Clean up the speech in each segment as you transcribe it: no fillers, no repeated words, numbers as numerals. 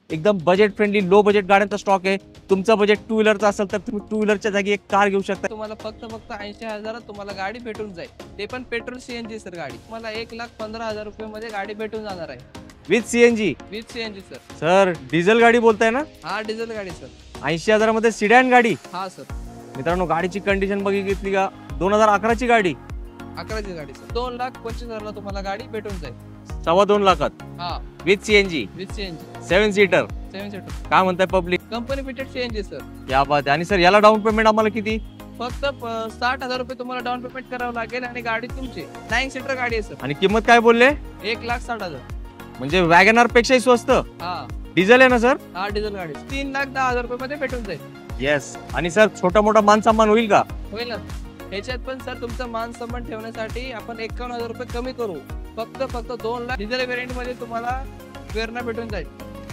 एकदम budget friendly low budget गाड्यांचा stock आहे। तुमचं बजेट टू व्हीलरचा असेल तर तुम्ही टू व्हीलरच्या जागी एक कार घेऊ शकता। तुम्हाला फक्त 80,000 तुम्हाला गाडी भेटून जाईल, ते पण पेट्रोल सीएनजी सर गाडी तुम्हाला 1,15,000 रुपये मध्ये गाडी भेटून जाणार आहे with CNG. With CNG sir. Sir diesel गाडी बोलताय ना? हा डिझेल गाडी सर। 80,000 मध्ये सिडॅन गाडी? हा सर। मित्रांनो गाडीची कंडिशन बघितली का? 2011 ची गाडी, 11ची गाडी सर। 2,25,000 ला तुम्हाला गाडी भेटून जाईल। 2.25 लाखात हा with CNG. With CNG 7 seater. 7 seater काय म्हणताय public? Company fitted CNG sir. या बात आहे। आणि सर याला डाऊन पेमेंट आम्हाला किती? फक्त 60,000 रुपये तुम्हाला डाऊन पेमेंट करावं लागेल आणि गाडी तुमची 9 सीटर गाडी आहे सर। आणि किंमत काय बोलले? 1,60,000 म्हणजे वॅगनआर पेक्षाही स्वस्त। हा डिझेल आहे ना सर? हा डिझेल गाडी 3,10,000 रुपये मध्ये भेटून जाईल। येस। आणि सर छोटा मोठा मान सन्मान होईल का? होईल ना। ह्याच्यात पण सर तुमचा मान सन्मान ठेवण्यासाठी आपण 51,000 रुपये कमी करू। फक्त 2 लाख डिझेल व्हेरियंट मध्ये तुम्हाला वेरणा भेटून जाईल।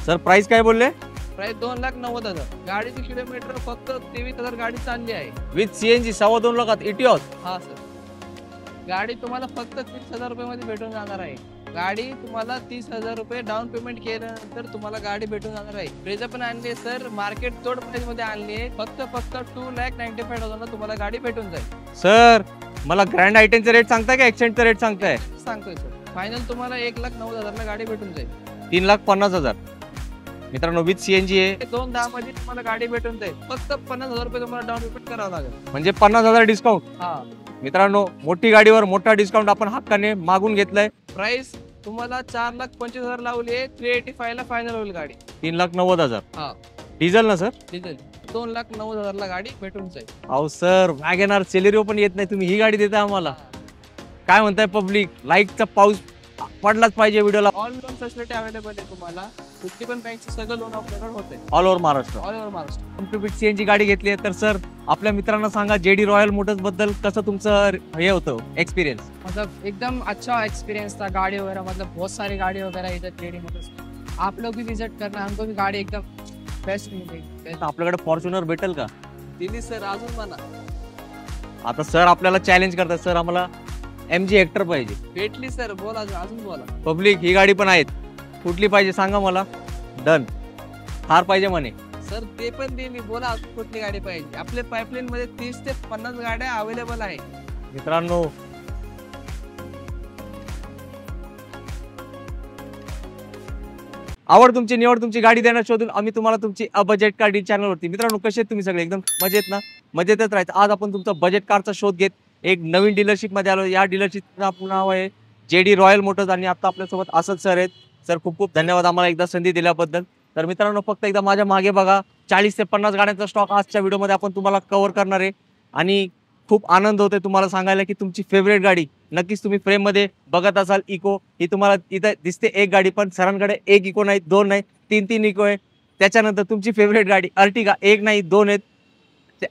सर प्राइस काय बोलले? प्राइस 2,90,000। गाडीची किलोमीटर फक्त 23,000 गाडी चालली आहे विथ सीएनजी 2.25 लाखात इटिओस। हा सर। गाडी तुम्हाला फक्त 30,000 रुपये मध्ये भेटून जाणार आहे। गाडी तुम्हाला 30,000 रुपये डाऊन पेमेंट केल्यानंतर तुम्हाला गाडी भेटून जाणार आहे। प्रेज पण आणली आहे सर, मार्केट तोड प्राइस मध्ये आणली आहे। फक्त 2,95,000 ला तुम्हाला गाडी भेटून जाईल। सर मला ग्रँड आयटेनचा रेट सांगताय का एक्सचेंजचा रेट सांगताय? सांगतोय सर। फायनल तुम्हाला 1,90,000 ला गाडी भेटून जाईल। 3,50,000 मित्रांनो विथ सीएनजी आहे। 2,10 मध्ये तुम्हाला गाडी भेटून जाईल। फक्त 50,000 रुपये तुम्हाला डाऊन पेमेंट करावं लागेल। म्हणजे 50,000 डिस्काउंट। हा मित्रांनो मोठी गाडीवर मोठा डिस्काउंट आपण हक्काने मागून घेतलाय। प्राइस तुम्हाला 4,25,000 लावली आहे। 385 ला फायनल होईल गाडी। 3,90,000। हा डिझेल ना सर? डिझेल 2,90,000 ला गाडी भेटून जाईल। अहो सर वॅगनआर सेलेरिओ पण येत नाही, तुम्ही ही गाडी देताय आम्हाला। काय म्हणताय पब्लिक? लाईकचा पाऊस पडलाच पाहिजे व्हिडिओला। ऑल लोन फॅसिलिटी अवेलेबल आहे तुम्हाला। कुठली पण बँकचे सगळं लोन आपल्याकडे होते all over Maharashtra. All over Maharashtra. Complete CNG गाडी घेतली आहे तर सर आपल्या मित्रांना सांगा जेडी रॉयल मोटर्स बद्दल कसं तुमचं हे होतं एक्सपीरियंस? मतलब एकदम अच्छा एक्सपीरियंस था। गाड़ी वगैरह मतलब बहुत सारी गाड़ी वगैरह इधर जेडी मोटर्स। आप लोग भी विजिट करना, हमको भी गाड़ी एकदम बेस्ट मिलेगी। आपल्याकडे फॉर्च्युनर भेटेल का? दिल्ली सर अजून म्हणा। आता सर आपल्याला चॅलेंज करतात, सर आम्हाला MG हेक्टर पाहिजे। भेटली सर, बोला अजून बोला। पब्लिक ही गाडी पण आहेत, कुठली पाहिजे सांगा मला। डन। थार पाहिजे म्हणे सर, ते पण दिली, बोला अजून कुठली गाडी पाहिजे। आपल्या पाईपलाईन मध्ये 30 ते 50 गाड्या अवेलेबल आहे मित्रांनो। आवड तुमची निवड तुमची गाडी देणार शोधून आम्ही तुम्हाला तुमची बजेट कार डील चॅनल वरती। मित्रांनो कसे आहेत तुम्ही सगळे? एकदम मजेत ना? मजेतच राहायचं। आज आपण तुमचा बजेट कारचा शोध घेत एक नवीन डीलरशिप मध्ये आलो। या डीलरशिपचं नाव आहे जेडी रॉयल मोटर्स आणि आता आपल्यासोबत असद सर आहेत। सर खूप खूप धन्यवाद आम्हाला एकदा संधी दिल्याबद्दल। तर मित्रांनो फक्त एकदा माझ्या मागे बघा, 40 ते 50 गाड्यांचा स्टॉक आजच्या व्हिडिओमध्ये आपण तुम्हाला कव्हर करणार आहे। आणि खूप आनंद होतोय तुम्हाला सांगायला की तुमची फेवरेट गाडी नक्कीच तुम्ही फ्रेम मध्ये बघत असाल इको, ही तुम्हाला इथं दिसते एक गाडी, पण सरांकडे एक इको नाही, दोन नाही, तीन इको आहे। त्याच्यानंतर तुमची फेवरेट गाडी अर्टिगा, एक नाही दोन आहेत।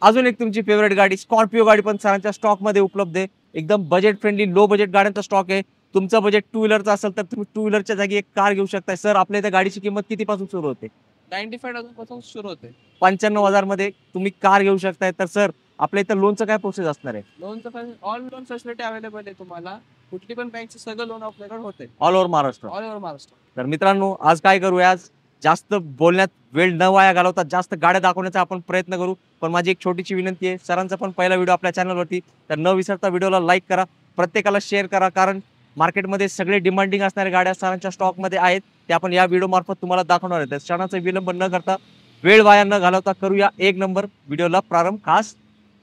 अजून एक तुमची फेवरेट गाडी स्कॉर्पिओ गाडी पण सरांच्या स्टॉक मध्ये उपलब्ध आहे। एकदम बजेट फ्रेंडली लो बजेट गाड्यांचा स्टॉक आहे। तुमचं बजेट टू व्हीलरचा असेल तर तुम्ही टू व्हीलरच्या जागी एक कार घेऊ शकता। सर आपल्या इथे गाडीची किंमत किती पासून सुरू होते? 95,000 पासून सुरू होते। 95,000 मध्ये तुम्ही कार घेऊ शकताय। तर सर आपल्या इथं लोनचं काय प्रोसेस असणार आहे? लोनचं ऑल लोन फॅसिलिटी अवेलेबल आहे तुम्हाला। कुठली पण बँकचे सगळं लोन आपल्याकडे होते all over Maharashtra. All over Maharashtra. तर मित्रांनो आज काय करूया, आज जास्त बोलण्यात वेळ न वाया घालवता जास्त गाड्या दाखवण्याचा आपण प्रयत्न करू। पण माझी एक छोटीशी विनंती आहे, सरांचा पण पहिला व्हिडिओ आपल्या चॅनलवरती, तर न विसरता व्हिडिओला लाईक करा, प्रत्येकाला शेअर करा। कारण मार्केटमध्ये सगळे डिमांडिंग असणाऱ्या गाड्या सरांच्या स्टॉकमध्ये आहेत, ते आपण या व्हिडिओ मार्फत तुम्हाला दाखवणार आहे। तर क्षणाचा विलंब न करता वेळ वाया न घालवता करूया एक नंबर व्हिडिओला प्रारंभ खास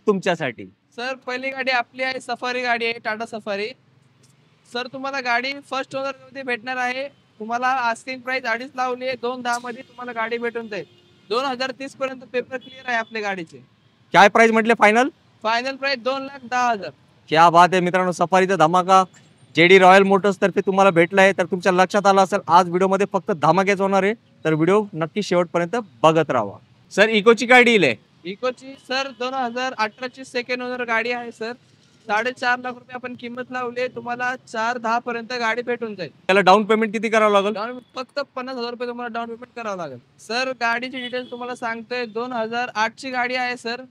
तुमच्यासाठी। सर पहिली गाडी आपली आहे सफारी गाडी आहे, टाटा सफारी। सर तुम्हाला गाडी फर्स्ट ओनर मध्ये भेटणार आहे। तुम्हाला आस्किंग प्राइस 2.5 लावली आहे। 2,10 मध्ये तुम्हाला गाडी भेटून जाईल। 2030 पर्यंत पेपर क्लिअर आहे आपल्या गाडीचे। काय प्राइस म्हटले फायनल? Final price 2,10,000। क्या बात आहे मित्रांनो, सफारीचा धमाका जेडी रॉयल मोटर्स तर्फे तुम्हाला भेटला आहे। तर तुमच्या लक्षात आलं असेल आज व्हिडिओमध्ये फक्त धमाकेच होणार आहे, तर व्हिडिओ नक्की शेवटपर्यंत बघत राहा। सर इकोची काय डील आहे? इकोची सर 2018 ची सेकंड ओनर गाडी आहे सर। 4.5 लाख रुपये आपण किंमत लावली, तुम्हाला 4,10 पर्यंत गाडी भेटून जाईल। त्याला डाऊन पेमेंट किती करावं लागेल? फक्त 50,000 रुपये तुम्हाला डाऊन पेमेंट करावं लागेल। सर गाडीची डिटेल्स तुम्हाला सांगतोय, 2008 ची गाडी आहे सर।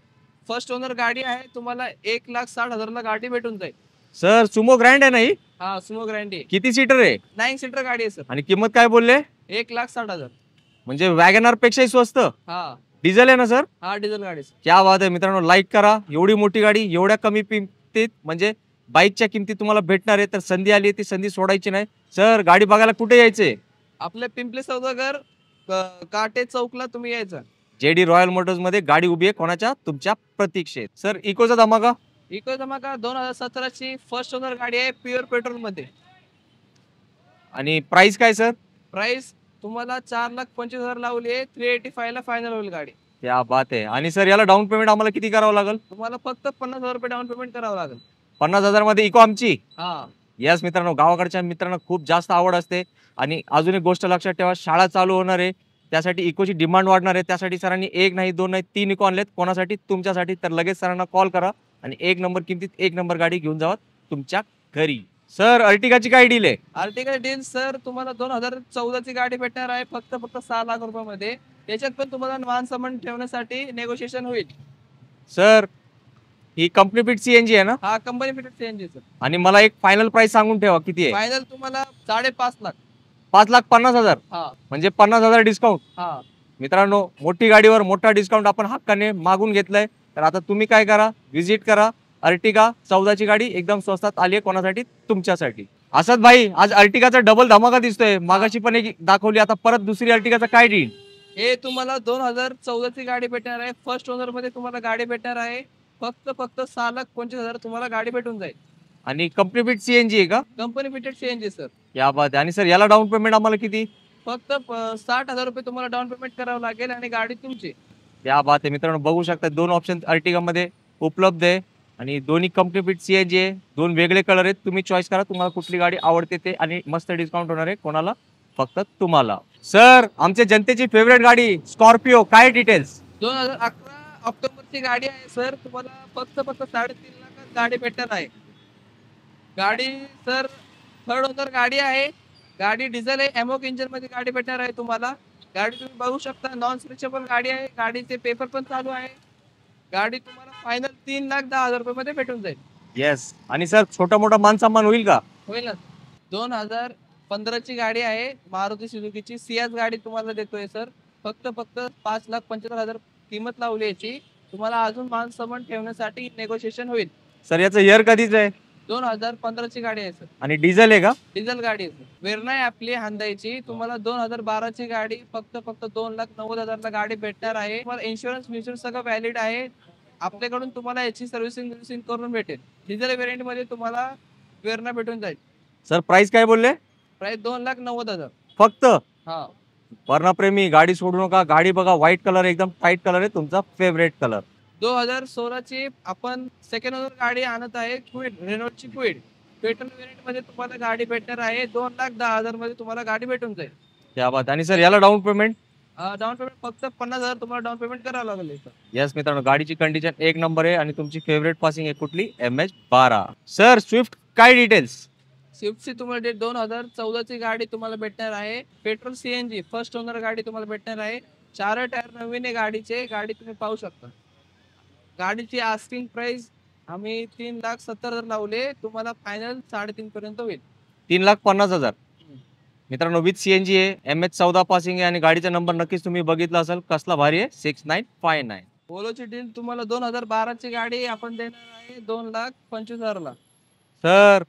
फर्स्ट ओनर गाडी आहे, तुम्हाला 1,60,000 ला गाडी भेटून जाईल। सर सुमो ग्रँड आहे नाही? हा सुमो ग्रँड आहे। किती सीटर आहे? 9 सीटर गाडी आहे सर। आणि किंमत काय बोलले? 1,60,000। म्हणजे वॅगनआर पेक्षाही स्वस्त. हा डिझेल आहे ना सर? हा डिझेल गाडी सर. क्या बात आहे मित्रांनो, लाईक करा. एवढी मोठी गाडी एवढ्या कमी किमतीत, म्हणजे बाईकच्या किमतीत तुम्हाला भेटणार आहे. तर संधी आली, ती संधी सोडायची नाही. सर गाडी बघायला कुठे यायचंय? आपल्या पिंपरी सौदागर काटे चौकला तुम्ही यायचं. जेडी रॉयल मोटर्स मध्ये गाडी उभी आहे कोणाच्या? तुमच्या प्रतीक्षेत. सर इकोचा धमाका. इको धमाका 2017ची फर्स्ट ओनर गाडी आहे, प्युअर पेट्रोल मध्ये. आणि प्राइस काय सर? प्राइस तुम्हाला 4,25,000 लावली आहे. 385 ला फायनल होईल गाडी. क्या बात आहे. आणि सर याला डाऊन पेमेंट आम्हाला किती करावं लागेल? तुम्हाला फक्त 50,000 रुपये डाऊन पेमेंट करावं लागेल. 50,000 मध्ये इको आमची. हा यस मित्रांनो, गावाकडच्या मित्रांना खूप जास्त आवड असते. आणि अजून एक गोष्ट लक्षात ठेवा, शाळा चालू होणार आहे, त्यासाठी इकोची डिमांड वाढणार आहे. त्यासाठी सरांनी 1 नाही 2 नाही 3 इको आणलेत. कोणासाठी? तुमच्यासाठी. तर लगेच सरांना कॉल करा आणि 1 नंबर किमतीत 1 नंबर गाडी घेऊन जावा तुमच्या घरी. सर अर्टिगाची काय डील आहे? आर्टिकल डील सर तुम्हाला 2014 ची गाडी भेटणार आहे फक्त 6 लाख रुपयामध्ये. त्याच्यात पण तुम्हाला मान सन्मान ठेवण्यासाठी नेगोशिएशन होईल. सर ही कंपनी फिट सीएनजी आहे ना? हा कंपनी फिटेड सीएनजी सर. आणि मला एक फायनल प्राइस सांगून ठेवा, किती आहे? फायनल तुम्हाला 5.5 लाख. 5,50,000 हा म्हणजे 50,000 डिस्काउंट. हा मित्रांनो मोठी गाडीवर मोठा डिस्काउंट आपण हक्काने मागून घेतलाय. तर आता तुम्ही काय करा, व्हिजिट करा. अर्टिगा 14 ची गाडी एकदम स्वस्तात आली आहे. कोणासाठी? तुमच्यासाठी. असद भाई आज अर्टिगाचा डबल धमाका दिसतोय. मागाशी पण एक दाखवली, आता परत दुसरी अर्टिगाचा काय डील? हे तुम्हाला 2014 ची गाडी भेटणार आहे. फर्स्ट ओनर मध्ये तुम्हाला गाडी भेटणार आहे फक्त 6,25,000 तुम्हाला गाडी भेटून जाईल. आणि कंपनी फिट सीएनजी आहे का? Company fitted CNG sir. या बात आहे. आणि सर याला डाऊन पेमेंट आम्हाला किती? फक्त 60,000 रुपये तुम्हाला डाऊन पेमेंट करावं लागेल आणि गाडी तुमची. या बात आहे मित्रांनो, बघू शकता 2 ऑप्शन अर्टिगा मध्ये उपलब्ध आहे. आणि दोन्ही कंपनी फिट सीएनजी आहे. 2 वेगळे कलर आहेत. तुम्ही चॉईस करा तुम्हाला कुठली गाडी आवडते ते. आणि मस्त डिस्काउंट होणार आहे. कोणाला? फक्त तुम्हाला. सर आमच्या जनतेची फेवरेट गाडी स्कॉर्पिओ, काय डिटेल्स? 2011 ऑक्टोबरची गाडी आहे सर. तुम्हाला फक्त 3.5 लाखात गाडी भेटणार आहे. गाडी सर थर्ड ओनर गाडी आहे. गाडी डिझेल आहे. एमोक इंजिन मध्ये गाडी भेटणार आहे तुम्हाला. गाडी तुम्ही बघू शकता नॉन स्ट्रेचेबल गाडी आहे. गाडीचे पेपर पण चालू आहे. गाडी तुम्हाला फायनल 3,10,000 रुपये मध्ये भेटून जाईल. येस. आणि सर छोटा मोठा मान सन्मान होईल का? होईल ना. 2015 ची गाडी आहे मारुती सुझुकीची सियाज गाडी तुम्हाला देतोय सर. फक्त 5,75,000 किंमत लावली याची. तुम्हाला अजून मान सन्मान ठेवण्यासाठी नेगोशिएशन होईल. सर याचं इयर कधीच आहे? 2015 ची गाडी आहे सर. आणि डिझेल आहे का? डिझेल गाडी आहे सर. वेरणा आहे आपली हांदाईची. तुम्हाला 2012 ची गाडी फक्त 2,90,000 ला गाडी भेटणार आहे. तुम्हाला इन्शुरन्स सगळं व्हॅलिड आहे. आपल्याकडून तुम्हाला याची सर्व्हिसिंग करून भेटेल. डिझेल व्हेरियंट मध्ये तुम्हाला वेरणा भेटून जाईल. सर प्राइस काय बोलले? प्राइस 2,90,000 फक्त. हा वर्णा प्रेमी गाडी सोडू नका. गाडी बघा, व्हाईट कलर एकदम टाईट कलर आहे, तुमचा फेवरेट कलर. 2016 ची आपण सेकंड ओनर गाडी आणत आहे. क्विड रेनॉल्टची क्विड पेट्रोल व्हेरियंट मध्ये तुम्हाला गाडी भेटणार आहे. 2,10,000 मध्ये तुम्हाला गाडी भेटून जाईल. क्या बात. आणि सर याला डाऊन पेमेंट? डाऊन पेमेंट फक्त 50,000 तुम्हाला डाऊन पेमेंट करावं लागेल. यस मित्रांनो, गाडीची कंडिशन 1 नंबर आहे. आणि तुमची फेवरेट पासिंग आहे कुठली? MH12. सर स्विफ्ट काय डिटेल्स? स्विफ्टची तुम्हाला 2014 ची गाडी तुम्हाला भेटणार आहे. पेट्रोल सीएनजी फर्स्ट ओनर गाडी तुम्हाला भेटणार आहे. 4 टायर नवीन आहे गाडीचे. गाडी तुम्ही पाहू शकता. गाडीची आस्किंग प्राइस आम्ही 3,70,000 लावले. तुम्हाला फायनल 3.5 पर्यंत होईल. 3,50,000. मित्रांनो विथ सीएनजी आहे. MH14 पासिंग आहे. आणि गाडीचा नंबर नक्कीच तुम्ही बघितला असेल. कसला भारी आहे, 6959. पोलोची डील तुम्हाला 2012 ची गाडी आपण देणार आहे 2,25,000 ला. सर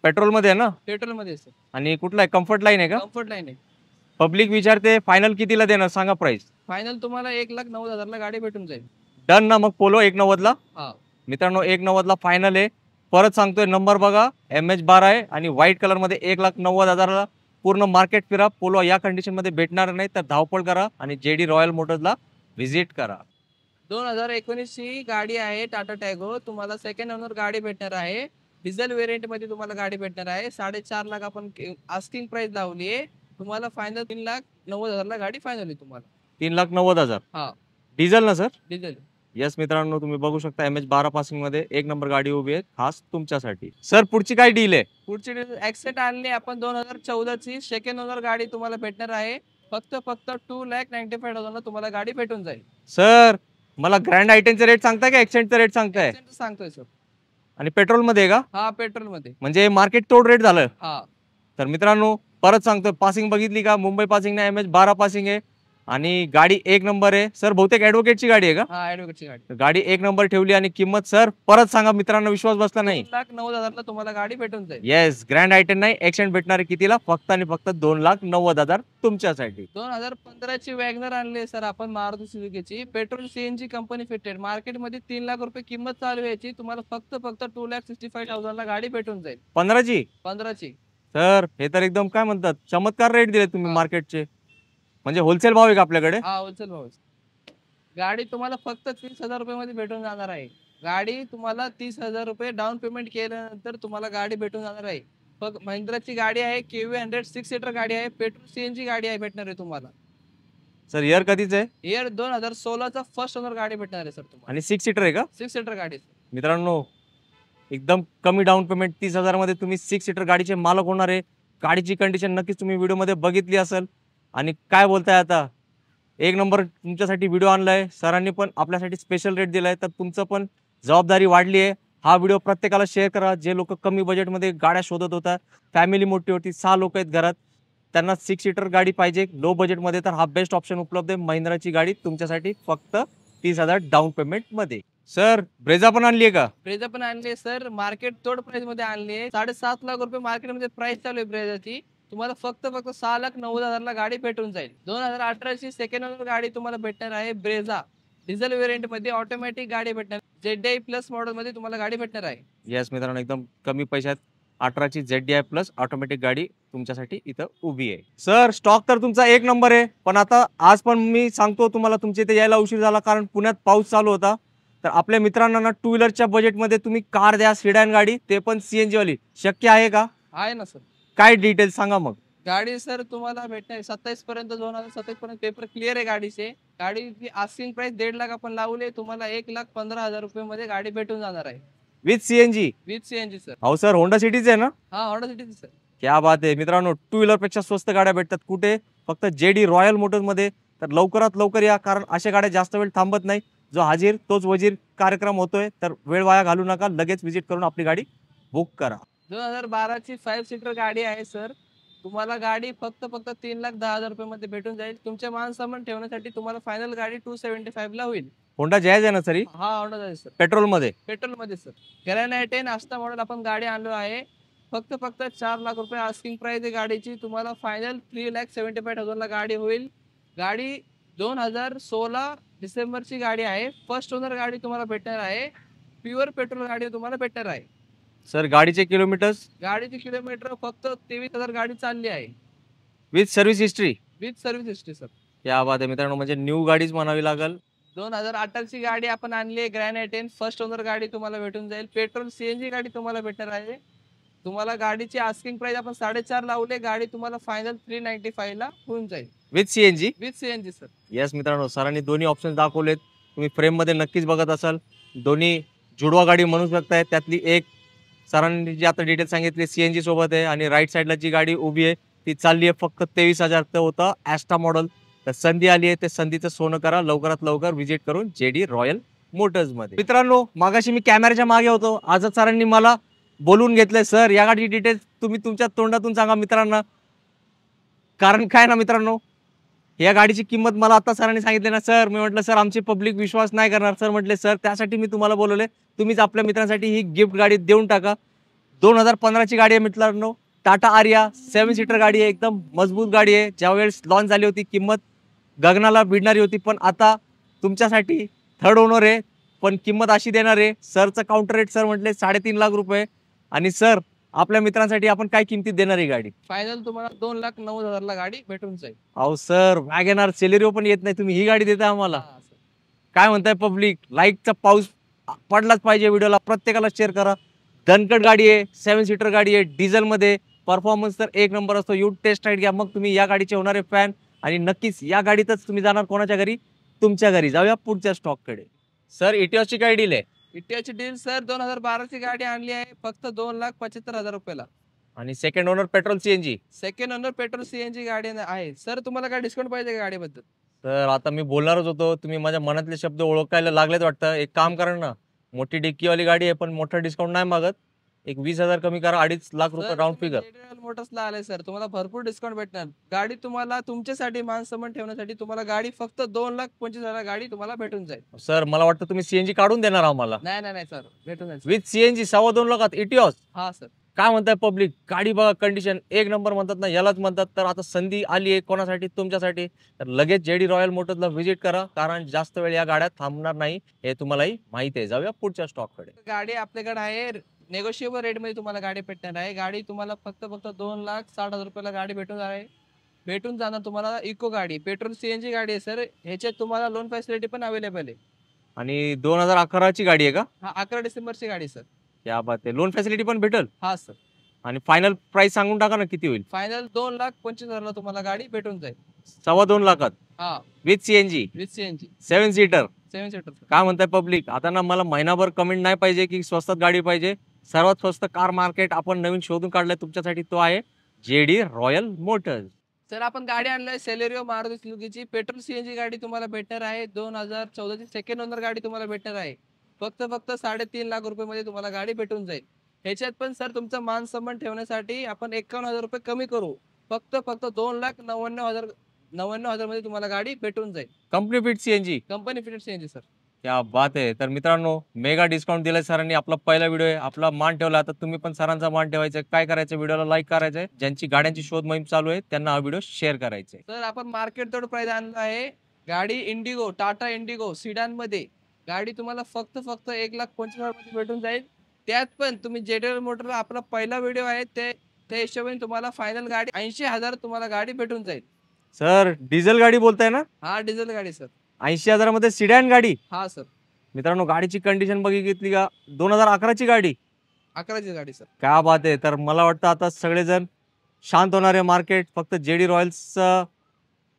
पेट्रोल मध्ये आहे ना? पेट्रोल मध्ये सर. आणि कुठला आहे? कम्फर्ट लाईन आहे का? कम्फर्ट लाईन आहे. पब्लिक विचारते फायनल कितीला देणार, सांगा प्राइस. फायनल तुम्हाला 1,90,000 ला गाडी भेटून जाईल. डन ना मग? पोलो 1,90 ला. हा मित्रांनो 1,90 ला फायनल आहे. परत सांगतोय नंबर बघा, MH12 आहे. आणि व्हाईट कलर मध्ये 1,90,000 ला. पूर्ण मार्केट फिरा. पोलो या कंडिशन मध्ये भेटणार नाही, तर धावपळ करा आणि जेडी रॉयल मोटर्सला व्हिजिट करा. 2019 ची गाडी आहे टाटा टॅगो. तुम्हाला सेकंड ओनर गाडी भेटणार आहे. डिझेल व्हेरियंट मध्ये तुम्हाला गाडी भेटणार आहे. 4.5 लाख आपण आस्किंग प्राइस लावली आहे. तुम्हाला फायनल 3,90,000 ला गाडी फायनल आहे तुम्हाला. 3,90,000. हा डिझेल ना सर? डिझेल. यस मित्रांनो, तुम्ही बघू शकता MH12 पासिंग मध्ये 1 नंबर गाडी उभी आहे खास तुमच्यासाठी. सर पुढची काय डील आहे? पुढची ऍक्सेट आणली आपण 2014 ची सेकंड ओनर गाडी तुम्हाला भेटणार आहे. फक्त 2,95,000 ला तुम्हाला गाडी भेटून जाईल. सर मला ग्रँड आयटेनचे रेट सांगताय का एक्सेंटचा रेट सांगताय? सांगतोय सर. आणि पेट्रोल मध्ये आहे का? हा पेट्रोल मध्ये. म्हणजे मार्केट तोड रेट झालं. हा तर मित्रांनो परत सांगतोय, पासिंग बघितली का? मुंबई पासिंग नाही, MH12 पासिंग आहे. आणि गाडी एक नंबर आहे सर. बहुतेक ऍडव्होकेटची गाडी आहे का? हा ऍडव्होकेटची गाडी. गाडी एक नंबर ठेवली आणि किंमत सर परत सांगा मित्रांनो, विश्वास बसला नाही. 2,90,000 तुम्हाला गाडी भेटून जाईल. येस, ग्रँड आयटन नाही, एक्सचेंज भेटणार आहे कितीला? फक्त आणि फक्त 2,90,000 तुमच्यासाठी. 2015ची वॅगनर आणली सर आपण मारुती सुझुकीची. Petrol CNG company fitted. मार्केटमध्ये 3,00,000 रुपये किंमत चालू आहे याची. तुम्हाला फक्त 2,65,000 ला गाडी भेटून जाईल. 15ची? 15ची. सर हे तर एकदम काय म्हणतात चमत्कार रेट दिले तुम्ही हा. मार्केटचे. म्हणजे होलसेल भाव आहे का आपल्याकडे? हा होलसेल भाव. गाडी तुम्हाला फक्त 30,000 रुपये मध्ये भेटून जाणार आहे. गाडी तुम्हाला 30,000 रुपये डाऊन पेमेंट केल्यानंतर तुम्हाला गाडी भेटून जाणार आहे. फक्त महिंद्राची गाडी आहे, KV100 6 सीटर गाडी आहे, पेट्रोल सीएनजी गाडी आहे भेटणार आहे तुम्हाला. सर इयर कधीच आहे? इयर 2016चा फर्स्ट ओनर गाडी भेटणार आहे सर तुम्हाला. आणि 6 सीटर आहे का? 6 सीटर गाडी. मित्रांनो एकदम कमी डाऊन पेमेंट 30,000 मध्ये तुम्ही 6 सीटर गाडीचे मालक होणार आहे. गाडीची कंडिशन नक्कीच तुम्ही व्हिडिओमध्ये बघितली असेल. आणि काय बोलताय आता, एक नंबर तुमच्यासाठी व्हिडिओ आणलाय सरांनी, पण आपल्यासाठी स्पेशल रेट दिलाय. तर तुमचं पण जबाबदारी वाढली आहे. हा व्हिडिओ प्रत्येकाला शेअर करा. जे लोक कमी बजेटमध्ये गाड्या शोधत होता, फॅमिली मोठी होती, 6 लोक आहेत घरात, त्यांना 6 सीटर गाडी पाहिजे लो बजेटमध्ये, तर हा बेस्ट ऑप्शन उपलब्ध आहे. महिंद्राची गाडी तुमच्यासाठी फक्त 30,000 डाऊन पेमेंट मध्ये. सर ब्रेझा पण आणली आहे का? ब्रेझा पण आणली सर. मार्केट तोड प्राइस मध्ये आणली आहे. 7.5 लाख रुपये मार्केटमध्ये प्राइस चालू आहे ब्रेझाची. तुम्हाला फक्त 6,90,000 ला गाडी भेटून जाईल. 2018ची सेकंड ओनर गाडी तुम्हाला भेटणार आहे. ब्रेझा डिझेल व्हेरियंट मध्ये ऑटोमॅटिक गाडी भेटणार. ZDI प्लस मॉडेल मध्ये तुम्हाला गाडी भेटणार आहे. येस मित्रांनो, एकदम कमी पैशात 18ची ZDI प्लस ऑटोमॅटिक गाडी तुमच्यासाठी इथं उभी आहे. सर स्टॉक तर तुमचा एक नंबर आहे, पण आता आज पण मी सांगतो तुम्हाला तुमच्या इथे यायला उशीर झाला कारण पुण्यात पाऊस चालू होता. तर आपल्या मित्रांना ना 2 व्हीलरच्या बजेटमध्ये तुम्ही कार द्या, सिडॅन गाडी, ते पण CNG वाली. शक्य आहे का? आहे ना सर. काय डिटेल्स सांगा मग. गाडी सर तुम्हाला भेटणार 27 पर्यंत. 2027 पर्यंत पेपर क्लिअर आहे गाडीचे. गाडीची आस्किंग प्राइस 1.5 लाख आपण लावले. तुम्हाला 1,15,000 रुपये मध्ये गाडी भेटून जाणार आहे with CNG. With CNG sir. हो सर, होंडा सिटीज आहे ना? हा होंडा सिटी सर. क्या बात आहे मित्रांनो, 2 व्हीलर पेक्षा स्वस्त गाड्या भेटतात कुठे? फक्त JD रॉयल मोटर्स मध्ये. तर लवकरात लवकर या, कारण अशा गाड्या जास्त वेळ थांबत नाही. जो हाजीर तोच वजीर कार्यक्रम होतोय, तर वेळ वाया घालू नका. लगेच विजिट करून आपली गाडी बुक करा. 2012ची 5 सीटर गाडी आहे सर. तुम्हाला गाडी फक्त 3,10,000 रुपये मध्ये भेटून जाईल. तुमच्या मान सामान ठेवण्यासाठी तुम्हाला फायनल गाडी 275 ला होईल. होंडा जायज आहे ना सर? हा होंडा जायज सर. पेट्रोल मध्ये? पेट्रोल मध्ये सर. ग्रॅनाइट 10 आस्था मॉडेल आपण गाडी आणलो आहे. फक्त 4 लाख रुपये आस्किंग प्राइस आहे गाडीची. तुम्हाला फायनल 3,75,000 ला गाडी होईल. गाडी 2016 डिसेंबरची गाडी आहे. फर्स्ट ओनर गाडी तुम्हाला भेटणार आहे. प्युअर पेट्रोल गाडी तुम्हाला भेटणार आहे. सर गाडीचे किलोमीटर्स? गाडीची किलोमीटर फक्त 23,000 गाडी चालली आहे. With service history? With service history sir. क्या बात आहे मित्रांनो, म्हणजे न्यू गाडीच म्हणावी लागेल. 2018ची गाडी आपण आणली आहे. ग्रॅनाइट 10 फर्स्ट ओनर गाडी तुम्हाला भेटून जाईल. पेट्रोल CNG गाडी तुम्हाला भेटणार आहे. तुम्हाला गाडीची आस्किंग प्राइस आपण 4.5 लावले. गाडी तुम्हाला फायनल 395 ला होऊन जाईल. With CNG? With CNG sir. Yes मित्रांनो, सरांनी दोन्ही ऑप्शन दाखवलेत. तुम्ही फ्रेम मध्ये नक्कीच बघत असाल. दोन्ही जुडवा गाडी म्हणू शकताय. त्यातली एक सरांनी जी आता डिटेल सांगितली CNG सोबत आहे, आणि राईट साईडला जी गाडी उभी आहे ती चालली आहे फक्त 23,000. तर होतं ॲस्टा मॉडेल. तर संधी आली आहे, ते संधीचं सोनं करा. लवकरात लवकर व्हिजिट करून JD रॉयल मोटर्स मध्ये. मित्रांनो मागाशी मी कॅमेऱ्याच्या मागे होतो, आज सरांनी मला बोलून घेतलंय. सर या गाडी डिटेल्स तुम्ही तुमच्या तोंडातून सांगा मित्रांना. कारण काय ना मित्रांनो, या गाडीची किंमत मला आता सरांनी सांगितली ना. सर मी म्हटलं सर आमची पब्लिक विश्वास नाही करणार. सर म्हटले सर त्यासाठी मी तुम्हाला बोलवले, तुम्हीच आपल्या मित्रांसाठी ही गिफ्ट गाडी देऊन टाका. 2015ची गाडी आहे मित्रांनो. टाटा आर्या 7 सीटर गाडी आहे. एकदम मजबूत गाडी आहे. ज्यावेळेस लॉन्च झाली होती किंमत गगनाला भिडणारी होती, पण आता तुमच्यासाठी थर्ड ओनर आहे, पण किंमत अशी देणार आहे. सरचं काउंटर रेट सर म्हटले 3.5 लाख रुपये. आणि सर आपल्या मित्रांसाठी आपण काय किमतीत देणार ही गाडी? फायनल तुम्हाला 2,09,000 ला गाडी भेटून जाईल. अहो सर वॅगनआर सेलेरिओ पण येत नाही, तुम्ही ही गाडी देता आम्हाला. हा, सर. काय म्हणताय पब्लिक? लाईकचा पाऊस पडलाच पाहिजे व्हिडिओला. प्रत्येकाला शेअर करा. दणकट गाडी आहे, 7 सीटर गाडी आहे, डिझेल मध्ये. परफॉर्मन्स तर एक नंबर असतो. यू टेस्ट राईड घ्या, मग तुम्ही या गाडीचे होणारे फॅन. आणि नक्कीच या गाडीतच तुम्ही जाणार कोणाच्या घरी? तुमच्या घरी. जाऊया पुढच्या स्टॉक कडे. सर इटिओसची काय डील आहे? इटिओची डील सर 2012ची गाडी आणली आहे फक्त 2,75,000 रुपयाला. आणि second owner petrol CNG? Second owner petrol CNG गाडी आहे. सर तुम्हाला काय डिस्काउंट पाहिजे का गाडीबद्दल? तर आता मी बोलणारच होतो, तुम्ही माझ्या मनातले शब्द ओळखायला लागलेत वाटतं. एक काम करा ना, मोठी डिक्कीवाली गाडी आहे पण मोठा डिस्काउंट नाही मागत. एक 20,000 कमी करा, 2.5 लाख रुपये राऊंड फिगर. मोटर्सला आले सर, तुम्हाला भरपूर डिस्काउंट भेटणार. गाडी तुम्हाला तुमच्यासाठी मान सन्मान ठेवण्यासाठी तुम्हाला गाडी फक्त 2,25,000 गाडी तुम्हाला भेटून जाईल. सर मला वाटतं तुम्ही सीएनजी काढून देणार आम्हाला. नाही सर, भेटून जाईल विथ सीएनजी 2.25 लाखात इटिओस. हा सर. काय म्हणताय पब्लिक, गाडी बघा कंडिशन एक नंबर म्हणतात ना, यालाच म्हणतात. तर आता संधी आली आहे कोणासाठी, तुमच्यासाठी. तर लगेच जेडी रॉयल मोटर्सला व्हिजिट करा, कारण जास्त वेळ या गाड्या थांबणार नाही हे तुम्हालाही माहिती आहे. जाऊया पुढच्या स्टॉक कडे. गाडी आपल्याकडे आहे नेगोशिएबल रेट मध्ये तुम्हाला गाडी भेटणार आहे. गाडी तुम्हाला फक्त 2,60,000 रुपयाला गाडी भेटून जाणार तुम्हाला. इको गाडी, पेट्रोल सीएनजी गाडी आहे सर. ह्याच्यात तुम्हाला लोन फॅसिलिटी पण अवेलेबल आहे. आणि 2011 ची गाडी आहे का? हा, 11 डिसेंबरची गाडी सर. क्या बात आहे, लोन फॅसिलिटी पण भेटल? हा सर. आणि फायनल प्राइस सांगून टाका ना, किती होईल? फायनल 2,25,000 तुम्हाला गाडी भेटून जाईल. 2.25 लाखात हा, विथ सीएनजी, 7 सीटर. 7 सीटर. काय म्हणताय पब्लिक, आता ना मला महिनाभर कमेंट नाही पाहिजे की स्वस्तात गाडी पाहिजे. सर्वात स्वस्त कार मार्केट आपण नवीन शोधून काढलाय तुमच्यासाठी, तो आहे जेडी रॉयल मोटर्स. सर आपण गाडी आणलाय सेलेरिओ मारुती सुझुकीची पेट्रोल सीएनजी गाडी तुम्हाला भेटणार आहे. 2014 ची सेकंड ओनर गाडी तुम्हाला भेटणार आहे. फक्त 3.5 लाख रुपये मध्ये तुम्हाला गाडी भेटून जाईल. ह्याच्यात पण सर तुमचा मान सन्मान ठेवण्यासाठी आपण 51,000 रुपये कमी करू. फक्त 2,99,000 मध्ये तुम्हाला गाडी भेटून जाईल. Company fit CNG, company fitted CNG sir. क्या बात आहे. तर मित्रांनो, मेगा डिस्काउंट दिलाय सरांनी. आपला पहिला व्हिडिओ आहे, आपला मान ठेवला. आता तुम्ही पण सरांचा मान ठेवायचा. काय करायचं, व्हिडिओला लाईक करायचंय. ज्यांची गाड्यांची शोध मोहीम चालू आहे त्यांना हा व्हिडिओ शेअर करायचा आहे. सर आपण मार्केट तोड प्राइस आणला आहे. गाडी इंडिगो, टाटा इंडिगो सिडान मध्ये गाडी तुम्हाला फक्त 1,25,000 मध्ये भेटून जाईल. त्यात पण तुम्ही जेडी मोटरला आपला पहिला व्हिडिओ आहे त्या हिशोबाने तुम्हाला फायनल गाडी 80,000 तुम्हाला गाडी भेटून जाईल. सर डिझेल गाडी बोलताय ना? हा, डिझेल गाडी सर. 80,000 मध्ये सिडॅन गाडी? हा सर. मित्रांनो, गाडीची कंडिशन बघितली का? 2011 ची गाडी. 11 ची गाडी सर. क्या बात आहे. तर मला वाटतं आता सगळेजण शांत होणार आहे. मार्केट फक्त जेडी रॉयल्स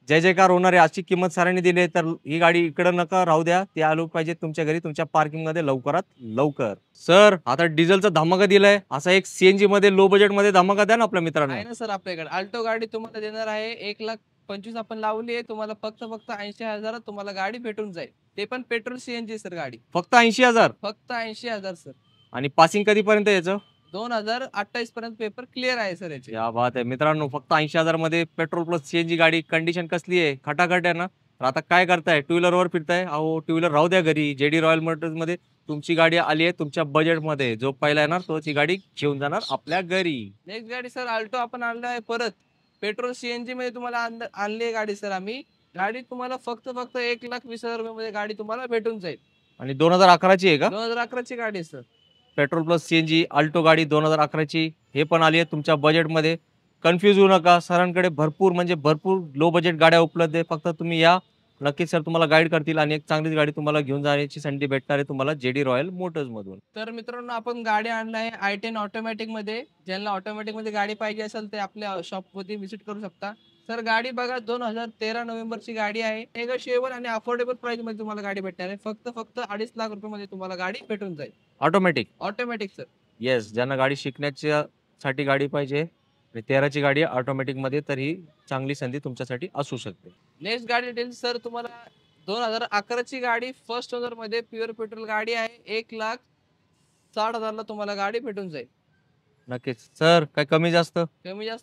जय जयकार होणार आहे. अशी किंमत सरांनी दिली. तर ही गाडी इकडे नका राहू द्या, ती आलो पाहिजे तुमच्या घरी, तुमच्या पार्किंग मध्ये लवकरात लवकर. सर आता डिझेलचा धमाका दिलाय, असा एक सीएनजी मध्ये लो बजेट मध्ये धमाका द्या ना आपल्या मित्रांना. आहे ना सर आपल्याकडे अल्टो गाडी तुम्हाला देणार आहे. 1,25,000 आपण लावली आहे. तुम्हाला फक्त 80,000 तुम्हाला गाडी भेटून जाईल. ते पण पेट्रोल सीएनजी सर गाडी. फक्त 80,000? फक्त 80,000 सर. आणि पासिंग कधीपर्यंत याचं? 2028 पर्यंत पेपर क्लिअर आहे सर याचे. या बात आहे मित्रांनो, फक्त 80,000 मध्ये पेट्रोल प्लस सीएनजी गाडी. कंडिशन कसली आहे, खटाखट आहे ना. तर आता काय करताय, टू व्हीलर वर फिरताय? अहो टू व्हीलर राहू द्या घरी. जेडी रॉयल मोटर्स मध्ये तुमची गाडी आली आहे तुमच्या बजेट मध्ये. जो पहिला येणार तोच ही गाडी घेऊन जाणार आपल्या घरी. नेक्स्ट गाडी सर अल्टो आपण आणला आहे परत पेट्रोल सीएनजी मध्ये तुम्हाला आणली आहे गाडी सर आम्ही. गाडी तुम्हाला फक्त 1,20,000 रुपये मध्ये गाडी तुम्हाला भेटून जाईल. आणि 2011 ची आहे का? 2011 ची गाडी sir. Petrol plus CNG Alto गाडी 2011 ची. हे पण आली आहे तुमच्या बजेट मध्ये. कन्फ्यूज होऊ नका, सरांकडे भरपूर लो बजेट गाड्या उपलब्ध आहे. फक्त तुम्ही या, नक्कीच सर तुम्हाला गाईड करतील आणि एक चांगलीच गाडी तुम्हाला घेऊन जाण्याची संधी भेटणार आहे तुम्हाला जेडी रॉयल मोटर्स मधून. तर मित्रांनो आपण गाडी आणला आहे i10 ऑटोमॅटिक मध्ये. ज्यांना ऑटोमॅटिक मध्ये गाडी पाहिजे असेल ते आपल्या शॉप मध्ये व्हिजिट करू शकता. सर गाडी बघा 2013 नोव्हेंबरची गाडी आहे. नेगोशिएबल आणि अफोर्डेबल प्राइस मध्ये तुम्हाला गाडी भेटणार आहे. फक्त 2.5 लाख रुपये मध्ये तुम्हाला गाडी भेटून जाईल. Automatic sir. येस, ज्यांना गाडी शिकण्याच्या साठी गाडी पाहिजे आणि 13 ची गाडी ऑटोमॅटिक मध्ये, तर ही चांगली संधी तुमच्यासाठी असू शकते. नेक्स्ट गाडी डिटेल सर तुम्हाला 2011 ची गाडी फर्स्ट ओनर मध्ये प्युअर पेट्रोल गाडी आहे. 1,60,000 ला तुम्हाला गाडी भेटून जाईल. नक्कीच सर, काय कमी जास्त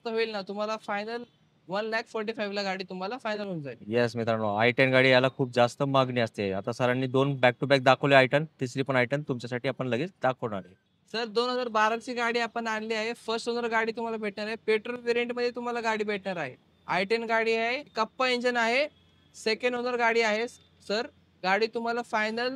होईल ना. तुम्हाला फायनल 1,45,000 ला गाडी तुम्हाला फायनल होऊन जाईल. येस मित्रांनो, i10 गाडी याला खूप जास्त मागणी असते. आता सरांनी 2 बॅक टू बॅक दाखवले i10, तिसरी पण i10 तुमच्यासाठी आपण लगेच दाखवणार आहे. सर 2012 ची गाडी आपण आणली आहे. फर्स्ट ओनर गाडी तुम्हाला भेटणार आहे. पेट्रोल वेरियंट मध्ये तुम्हाला गाडी भेटणार आहे. i10 गाडी आहे, कप्पा इंजन आहे, सेकंड ओनर गाडी आहे. सर गाडी तुम्हाला फायनल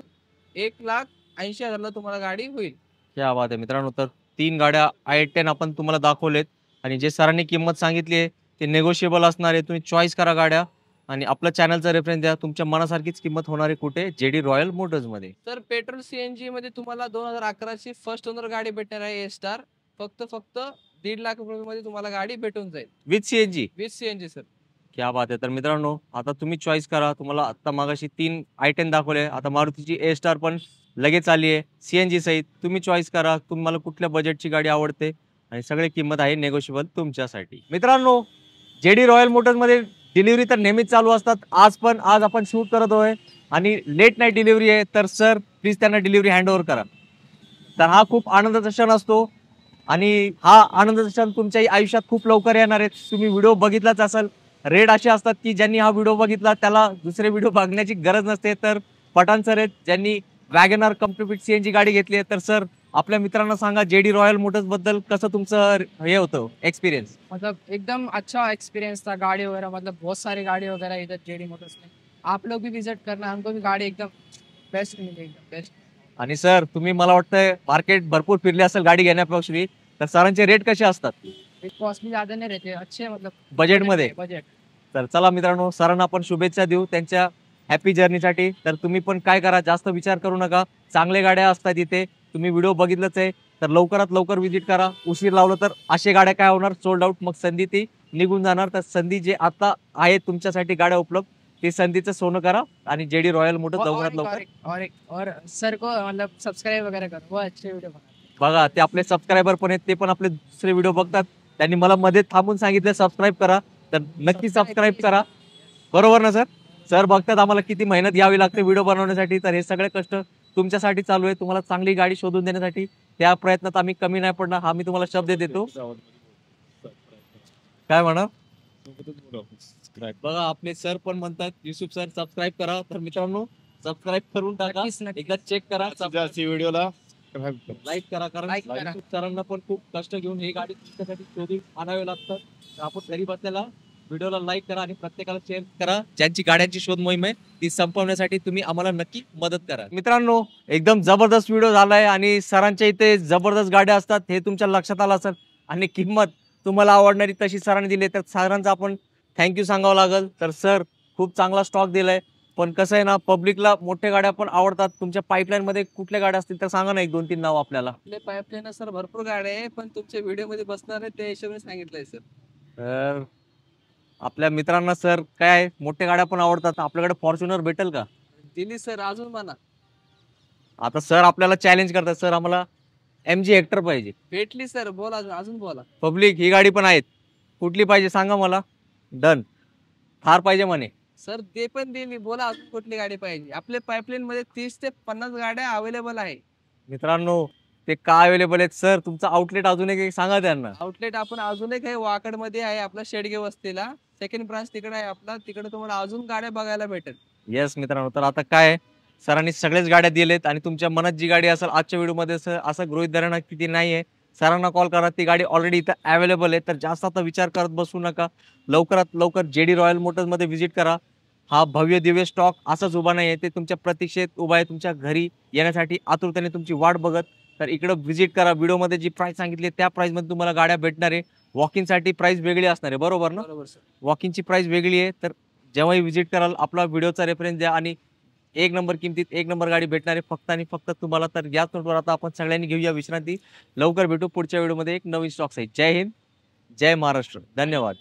1,80,000 ला तुम्हाला गाडी होईल. क्या बात आहे मित्रांनो. तर 3 गाड्या i10 आपण तुम्हाला दाखवलेत आणि जे सरांनी किंमत सांगितली आहे ते नेगोशिएबल असणार आहे. तुम्ही चॉईस करा गाड्या आणि आपल्या चॅनलचा रेफरन्स द्या. तुमच्या मनासारखीच किंमत होणार आहे कुठे, जेडी रॉयल मोटर्स मध्ये. तर पेट्रोल सीएनजी मध्ये तुम्हाला 2011 ची फर्स्ट ओनर गाडी भेटणार आहे. स्टार फक्त 1.5 लाख रुपये मध्ये तुम्हाला गाडी भेटून जाईल विथ सीएनजी सर. क्या बात आहे. तर मित्रांनो आता तुम्ही चॉईस करा. तुम्हाला आता मागाशी 3 i10 दाखवले, आता मारुतीची ए स्टार पण लगेच आली आहे सीएनजी सहित. तुम्ही चॉईस करा तुम्हाला कुठल्या बजेटची गाडी आवडते आणि सगळी किंमत आहे नेगोशिएबल तुमच्यासाठी. मित्रांनो जेडी रॉयल मोटर्स मध्ये डिलिव्हरी तर नेहमीच चालू असतात. आज आपण शूट करत आहे आणि लेट नाईट डिलिव्हरी आहे. तर सर प्लीज त्यांना डिलिव्हरी हँड ओव्हर करा. तर हा खूप आनंदाचा क्षण असतो. आणि हा आनंदाचा क्षण तुमच्याही आयुष्यात खूप लवकर येणार आहे. तुम्ही व्हिडिओ बघितलाच असेल. रेड असे असतात की ज्यांनी हा व्हिडिओ बघितला त्याला दुसरे व्हिडिओ बघण्याची गरज नसते. तर पठाण सर आहेत ज्यांनी वॅगनआर कम्प्लीट सीएनजी गाडी घेतली आहे. तर सर आपल्या मित्रांना सांगा जेडी रॉयल मोटर्स बद्दल कसं तुमचं हे होतं एक्सपिरियंस. मतलब एकदम अच्छा एक्सपीरियंस था गाड़ी वगैरह, मतलब बहुत सारी गाड़ी वगैरह इधर जेडी मोटर्स में। आप लोग भी विजिट करना, हमको भी गाड़ी एकदम बेस्ट मिली, एकदम बेस्ट। आणि सर तुम्ही मला वाटतं मार्केट भरपूर फिरले असेल गाडी घेण्यापूर्वी. तर सरांचे रेट कसे असतात कॉस्ट भी ज्यादा नहीं रहते, अच्छे मतलब बजेटमध्ये? बजट। तर चला मित्रांनो सरांना आपण शुभेच्छा देऊ त्यांच्या हॅपी जर्नीसाठी. तर तुम्ही पण काय करा, जास्त विचार करू नका. चांगल्या गाड्या असतात इथे. तुम्ही व्हिडिओ बघितलंच आहे तर लवकरात लवकर विजिट करा. उशीर लावलं तर असे गाड्या काय होणार, सोल्ड आउट. मग संधी ती निघून जाणार. तर संधी जे आता आहे तुमच्यासाठी गाड्या उपलब्ध, ती संधीचं सोनं करा आणि जेडी रॉयल मोटर लवकरात लवकर. और सर को मतलब सब्सक्राइब वगैरह करो, वो अच्छे वीडियो बनाते बघा ते आपले सबस्क्रायबर पण आहेत, ते पण आपले दुसरे व्हिडिओ बघतात. त्यांनी मला मध्ये थांबून सांगितलं सबस्क्राईब करा, तर नक्की सबस्क्राईब करा. बरोबर ना सर? सर बघतात आम्हाला किती मेहनत घ्यावी लागते व्हिडिओ बनवण्यासाठी. तर हे सगळे कष्ट तुमच्यासाठी चालू आहे, तुम्हाला चांगली गाडी शोधून देण्यासाठी. त्या प्रयत्नात आम्ही कमी नाही पडणार, हा मी तुम्हाला शब्द देतो. काय म्हणा बघा आपले सर पण म्हणतात युसुफ सर सबस्क्राईब करा. तर मित्रांनो सबस्क्राईब करून टाका, नक्कीच, नक्कीच. एकदा चेक करा, व्हिडिओला लाईक करा. कारण Like करा. युसुफ सरांना पण खूप कष्ट घेऊन ही गाडी तुमच्यासाठी शोधून आणावे लागतात. तर आपण घरी बसलेला व्हिडिओला लाईक करा आणि प्रत्येकाला शेअर करा. ज्यांची गाड्यांची शोध मोहीम आहे ती संपवण्यासाठी तुम्ही आम्हाला नक्की मदत करा. मित्रांनो एकदम जबरदस्त व्हिडिओ झालाय आणि सरांच्या इथे जबरदस्त गाड्या असतात हे तुमच्या लक्षात आलं असेल. आणि किंमत तुम्हाला आवडणारी तशी सरांनी दिली, तर सरांचा आपण थँक्यू सांगावं लागेल. तर सर खूप चांगला स्टॉक दिलाय. पण कसं आहे ना, पब्लिकला मोठ्या गाड्या पण आवडतात. तुमच्या पाईपलाईन मध्ये कुठल्या गाड्या असतील तर सांगा ना, 1-2-3 नाव आपल्याला. आपले पाईपलाईन सर भरपूर गाड्या आहे, पण तुमच्या व्हिडिओ मध्ये बसणार आहे त्या हिशोबाने सांगितलंय सर. तर आपल्या मित्रांना सर काय मोठ्या गाड्या पण आवडतात. आपल्याकडे फॉर्च्युनर भेटेल का? दिली सर, अजून म्हणा. आता सर आपल्याला चॅलेंज करतात, सर आम्हाला MG हेक्टर पाहिजे. भेटली सर, बोला अजून बोला. पब्लिक ही गाडी पण आहेत, कुठली पाहिजे सांगा मला. डन. थार पाहिजे म्हणे. सर ते पण दिली, बोला अजून कुठली गाडी पाहिजे. आपल्या पाईपलाईन मध्ये 30 ते 50 गाड्या अवेलेबल आहे. मित्रांनो ते का अवेलेबल आहेत सर, तुमचा आउटलेट अजून एक सांगा त्यांना. आउटलेट आपण अजून एक आहे वाकड मध्ये आहे आपला शेडगे वस्तीला. सेकंड ब्रांच तिकडे आहे आपला, तिकडे तुम्हाला अजून गाड्या बघायला भेटेल. येस मित्रांनो, तर आता काय सरांनी सगळ्याच गाड्या दिलेत आणि तुमच्या मनात जी गाडी असेल आजच्या व्हिडिओमध्ये असं गृहीत धरणं किती नाहीये. सरांना कॉल करा, ती गाडी ऑलरेडी इथं अवेलेबल आहे. तर जास्त आता विचार करत बसू नका, लवकरात लवकर जेडी रॉयल मोटर्स मध्ये व्हिजिट करा. हा भव्य दिव्य स्टॉक असाच उभा नाही आहे, ते तुमच्या प्रतीक्षेत उभा आहे, तुमच्या घरी येण्यासाठी आतुरतेने तुमची वाट बघत. तर इकडं व्हिजिट करा. व्हिडिओमध्ये जी प्राइस सांगितली त्या प्राइस मध्ये तुम्हाला गाड्या भेटणार आहे. वॉकिंगसाठी प्राइस वेगळी असणार आहे, बरोबर ना? बरोबर सर. वॉकिंगची प्राइस वेगळी आहे. तर जेव्हाही व्हिजिट कराल आपला व्हिडिओचा रेफरन्स द्या आणि 1 नंबर किमतीत 1 नंबर गाडी भेटणार आहे फक्त आणि फक्त तुम्हाला. तर याच नोटवर आता आपण सगळ्यांनी घेऊया विश्रांती. लवकर भेटू पुढच्या व्हिडिओमध्ये एक नवीन स्टॉक आहे. जय हिंद, जय महाराष्ट्र, धन्यवाद.